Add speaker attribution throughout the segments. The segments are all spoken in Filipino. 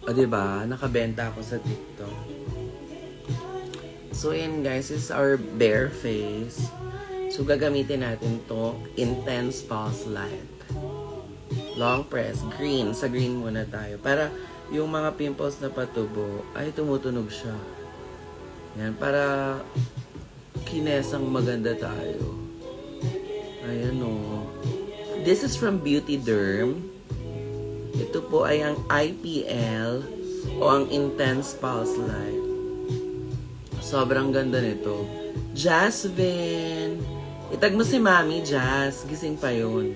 Speaker 1: O, diba? Nakabenta ako sa TikTok. So, ayan guys, this is our bare face. So, gagamitin natin to Intense Pulse Light. Long press, green. Sa green muna tayo. Para yung mga pimples na patubo, ay tumutunog siya. Yan, para kinesang maganda tayo. Ayan o. This is from Beauty Derm. Ito po ay ang IPL o ang Intense Pulse Light. Sobrang ganda nito. Jasmine! Itag mo si Mami, Jazz. Gising pa yun.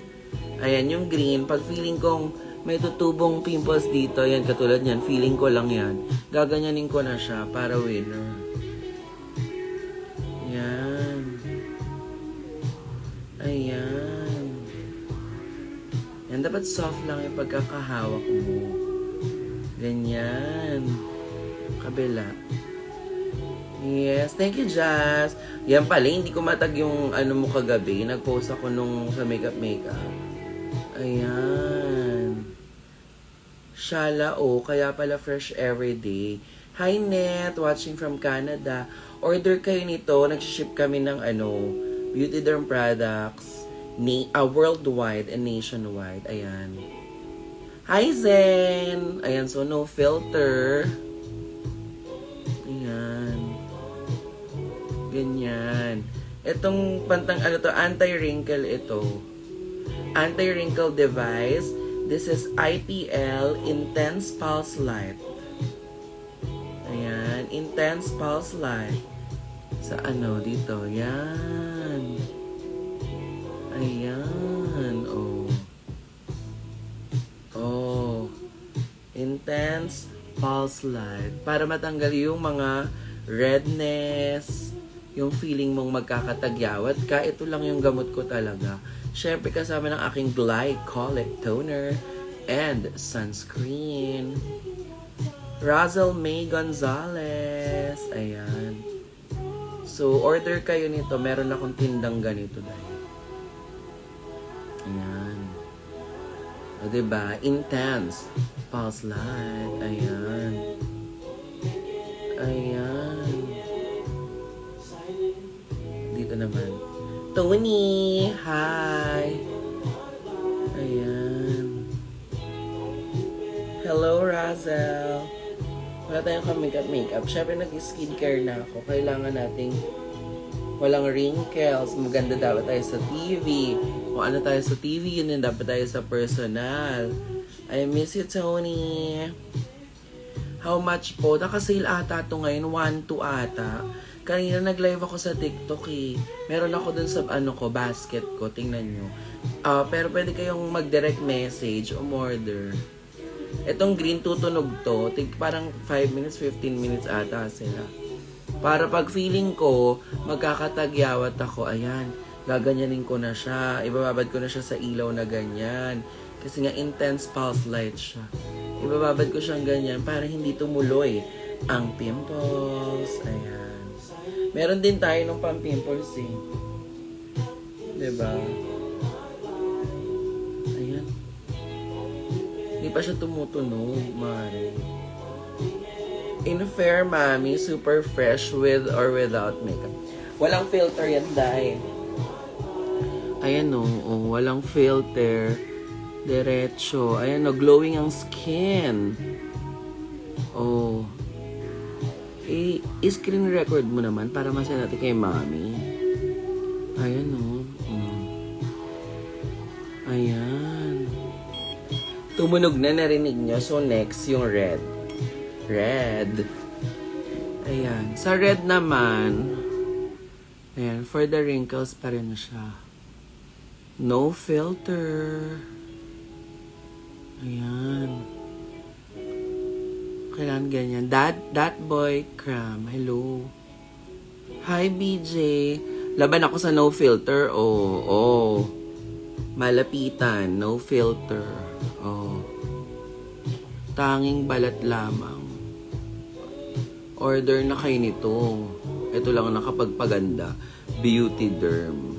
Speaker 1: Ayan, yung green. Pag feeling kong may tutubong pimples dito, yan, katulad yan, feeling ko lang yan. Gaganyanin ko na siya para winner. Yan. Ayan. Yan, dapat soft lang yung pagkakahawak mo. Ganyan. Kabila. Yes, thank you, Jazz. Yan pala, hindi ko matag yung ano mo kagabi. Nag-post ako nung sa makeup. Ayan. Shala, kaya pala fresh everyday. Hi, Net, watching from Canada. Order kayo nito. Nag-ship kami ng Beauty Derm products. Worldwide and nationwide. Ayan. Hi, Zen! Ayan, so no filter. Ayan. Ganyan. Itong anti-wrinkle ito. Anti-wrinkle device. This is IPL Intense Pulse Light. Ayan. Intense Pulse Light. Sa dito. Yan. Ayan. Intense Pulse Light. Para matanggal yung mga redness, yung feeling mong magkakatagyawat ka, ito lang yung gamot ko talaga. Syempre kasama ng aking glycolic toner and sunscreen. Razel May Gonzalez. Ayan. So, order kayo nito. Meron akong tindang ganito dahil. Ayan. O, diba? Intense Pulse Light. Ayan. Ayan. Dito naman. Tony! Hi! Ayan. Hello, Razel. Wala tayong makeup. Siyempre, nag-skincare na ako. Kailangan nating walang wrinkles. Maganda dapat tayo sa TV. Kung ano tayo sa TV, yun din dapat tayo sa personal. I miss you, Tony. How much po? Nakasale ata ito ngayon. 1-2 ata. Kanina nag-live ako sa TikTok eh. Meron ako dun sa basket ko. Tingnan nyo. Pero pwede kayong mag-direct message o order. Itong green tutunog to. Parang 5 minutes, 15 minutes ata sila. Para pag feeling ko, magkakatagyawat ako. Ayan. Gaganyanin ko na siya. Ibababad ko na siya sa ilaw na ganyan. Kasi nga intense pulse light siya. Ibababad ko siyang ganyan para hindi tumuloy ang pimples. Ayan. Meron din tayo ng pang-pimples eh. Diba? Ayan. Hindi pa siya tumutunog, Mare. In Fair Mami, super fresh with or without makeup. Walang filter yan, dahil. Ayan walang filter. Diretso. Ayan glowing ang skin. I-screen record mo naman para masaya natin kay Mami. Ayan Ayan. Tumunog na, narinig nyo. So next, yung red. Red. Ayan. Sa red naman, ayan, for the wrinkles pa rin siya. No filter. Ayan. Kailangan ganyan. That boy cram. Hello. Hi, BJ. Laban ako sa no filter. Malapitan. No filter. Tanging balat lamang. Order na kayo nito. Ito lang ang nakapagpaganda. Beauty Derm.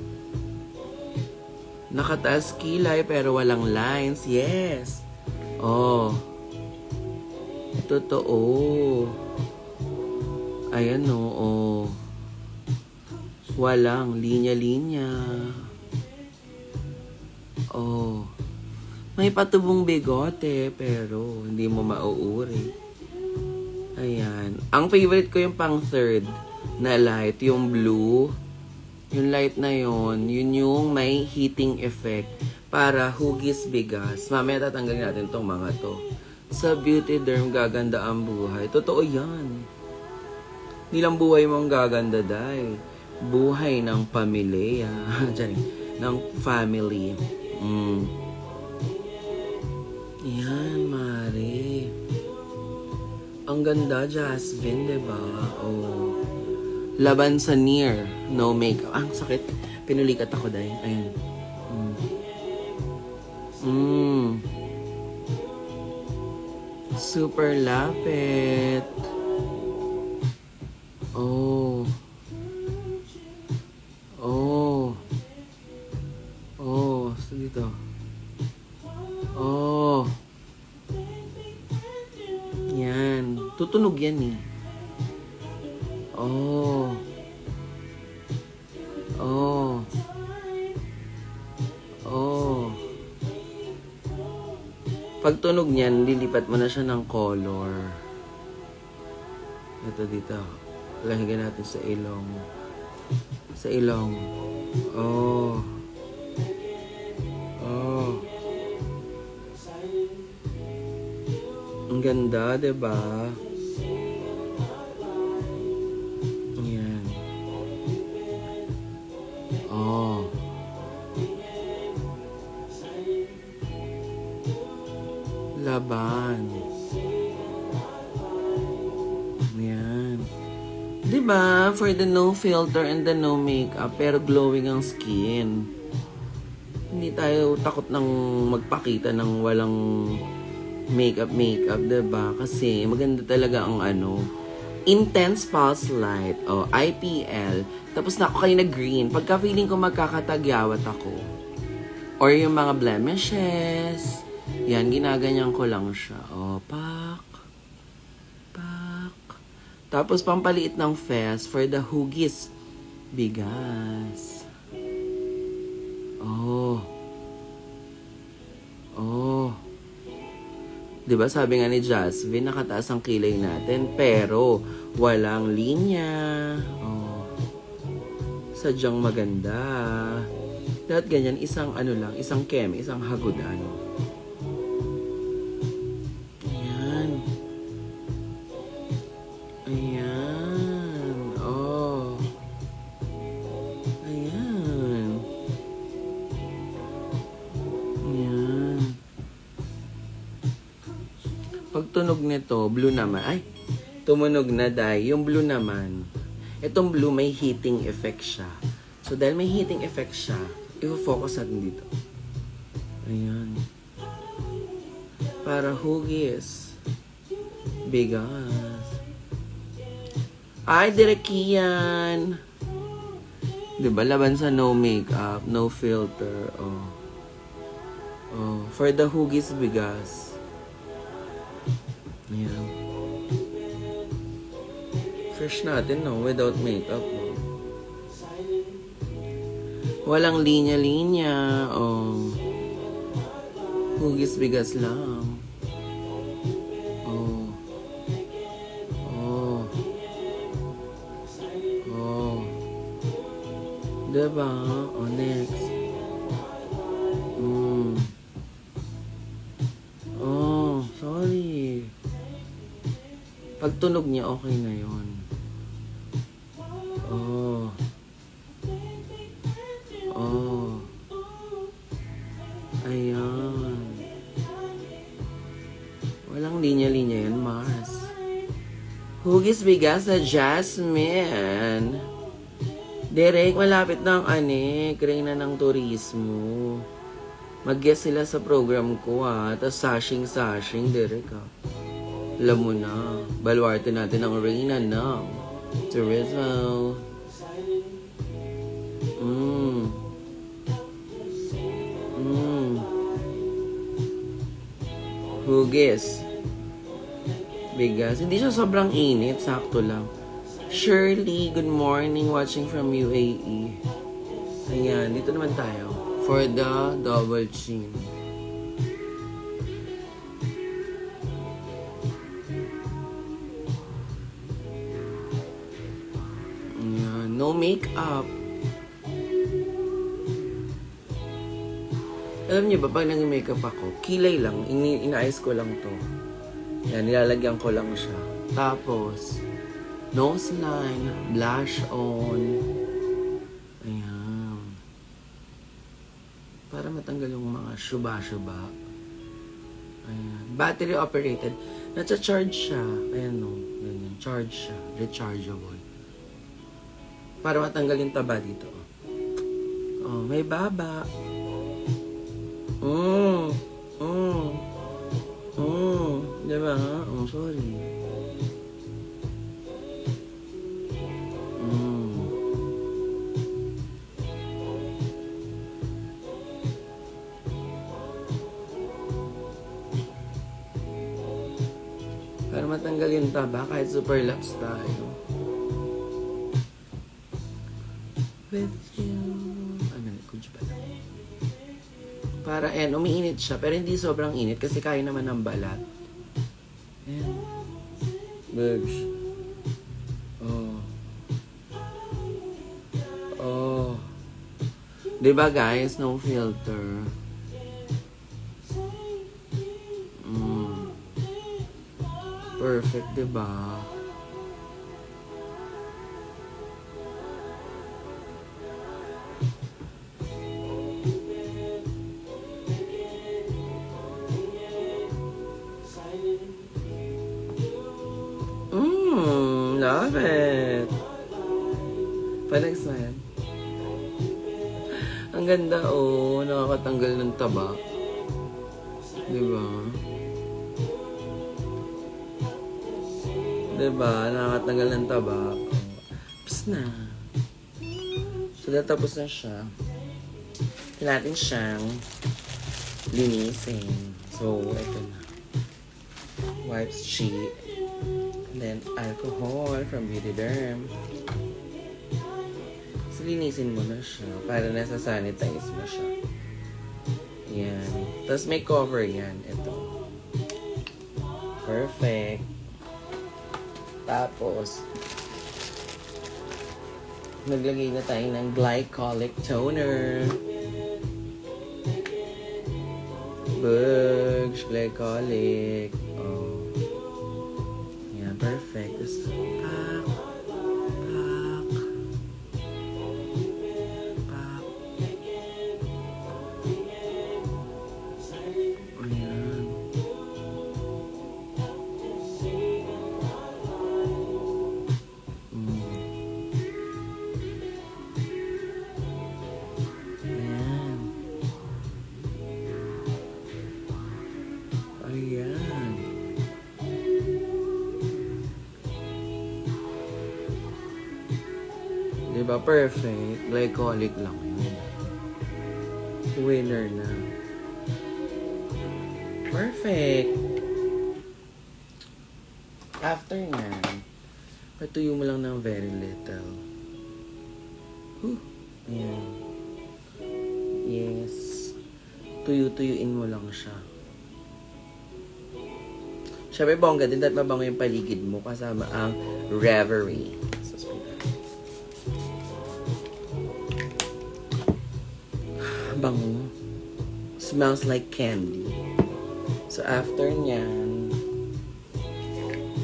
Speaker 1: Nakataas kilay pero walang lines. Yes. Totoo. Ayan o. Walang linya-linya. Oh. May patubong bigote, pero hindi mo mauuri. Ayan. Ang favorite ko yung pang third na light, yung blue. Yung light na yun yung may heating effect para hugis bigas. Mamaya tatanggalin natin tong mga to. Sa Beauty Derm, gaganda ang buhay. Totoo yan. Hindi lang buhay mo ang gaganda, dahil buhay ng pamilya. ng family. Yan, Mari. Ang ganda, Jasmine, diba? Oh. Laban sa Near, no makeup. Ang sakit. Pinulikat ako dahil. Ayan. Super lapit. Oh. Oh. Oh. So dito. Oh. Yan. Tutunog yan eh. Oh. Oh. Oh. Pag tunog niyan, lilipat mo na siya ng color. Ito dito. Lahigyan natin sa ilong. Sa ilong. Oh. Oh. Ang ganda, diba? Ayan. Oh. Laban. Ayan. Diba? For the no filter and the no makeup, pero glowing ang skin. Hindi tayo takot ng magpakita ng walang makeup, diba? Kasi maganda talaga ang Intense Pulse Light, IPL. Tapos na ako kayo na green. Pagka feeling ko magkakatagyawat ako. Or yung mga blemishes. Yan, ginaganyan ko lang siya. Pak. Tapos pampaliit ng fest for the hugis bigas. Oh. Diba sabi nga ni Jasmine, nakataas ang kilay natin, pero walang linya. Oh. Sadyang maganda. Lahat ganyan, isang isang keme, isang hagodan. Ayan. Ayan. Oh. Ayan. Ayan. Pag tunog nito, blue naman. Ay, tumunog na dahil. Yung blue naman, itong blue may heating effect siya. So, dahil may heating effect siya, i-focus natin dito. Ayan. Para hugis. Bigas. Ay, direkiyan. Diba, laban sa no makeup, no filter. Oh. For the hugis bigas. Ayan. Fresh natin, no? Without makeup, no? Walang linya-linya. Oh. Hugis bigas lang. Oh. Diba? Next. Sorry. Pag tunog niya, okay na yun. Ayan. Walang linya-linya yan, Mars. Hugis bigas sa Jasmine. Derek, malapit na ang Reyna ng Turismo. Mag-guest sila sa program ko, Tapos sashing, Derek, Alam mo na, baluarte natin ang Reyna ng Turismo. Hugis bigas. Hindi siya sobrang init, sakto lang. Shirley, good morning, watching from UAE. Ayan, dito naman tayo. For the double chin. Ayan, no makeup. Alam niyo ba, pag nag-makeup ako, kilay lang, inaayos ko lang to. Yan, nilalagyan ko lang siya. Tapos, nose line, blush on. Ayan. Para matanggal yung mga syuba-syuba. Ayan. Battery operated. Nacha-charge siya. Ayan no. Ganyan. Charge siya. Rechargeable. Para matanggal yung taba dito. Oh, may baba. Diba? Oh, sorry. Para matanggal yung taba, kahit super laps tayo. With you. Kundi pala. Para, umiinit siya, pero hindi sobrang init kasi kaya naman ng balat. Ayan. Bugs. Oh. Oh. Diba guys, no filter. Perfect, diba? Love it. Panagsan. Ang ganda, oh. Nakakatanggal ng taba. Diba? Diba? Nakakatanggal ng taba. Tapos na. So, tapos na siya. Kailangan natin siyang linisin. So, ito na. Wipes sheet. Then, alcohol from Beauty Derm. So, linisin mo na siya para nasa-sanitize mo siya. Yan. Tapos, may cover yan. Ito. Perfect. Tapos, naglagay na tayo ng glycolic toner. Bugs, glycolic. Oh. Yeah, perfect. Just pack, pack, pack. Ayan. Ayan. Diba? Perfect. Glycolic lang yun. Winner na. Perfect. After nyan, patuyo mo lang ng very little. Ayan. Yes. Tuyo-tuyuin mo lang siya. Siyempre, bongga din dahil mabango yung paligid mo kasama ang Reverie. So, bango. Smells like candy. So, after nyan,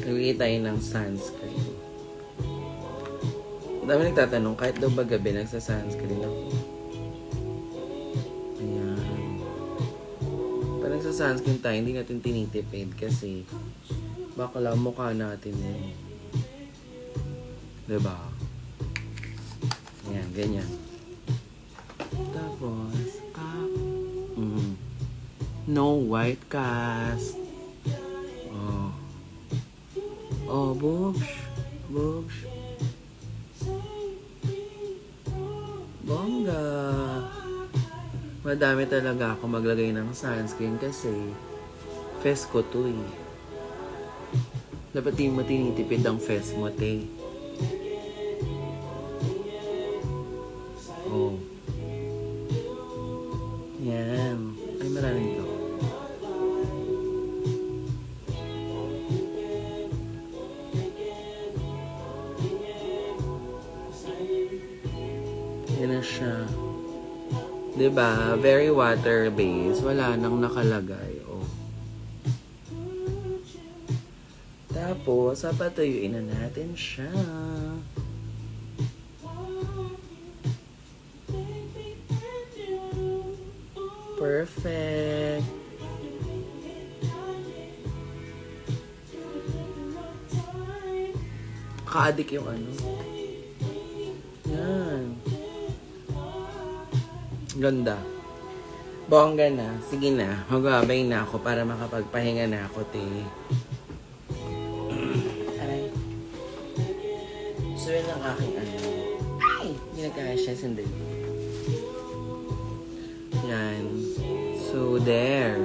Speaker 1: nagigit tayo ng sunscreen. Dami nagtatanong, kahit daw ba gabi nagsa-sunscreen ako. Ayan. Pag nagsa-sunscreen tayo, hindi natin tinitipid kasi baka lang mukha natin eh. Diba? Ayan, ganyan. Tapos, no white cast. Oh. Oh, boobs. Boobs. Bongga. Madami talaga ako maglagay ng sunscreen kasi fest ko to eh. Dapat di mo tinitipid ang fest mo, te. Oh. Yan. Ay, marami dito. Yan na siya. Diba? Very water-based. Wala nang nakalagay. Oh. Tapos, papatuyuin na natin siya. Perfect. Kaadik yung ano. Yan. Ganda. Bongga na. Sige na. Magbabay na ako para makapagpahinga na ako, te. Aray. So, yun ang aking ano. Ay! Hindi nagkakasya. Sandali. Yan. So, there.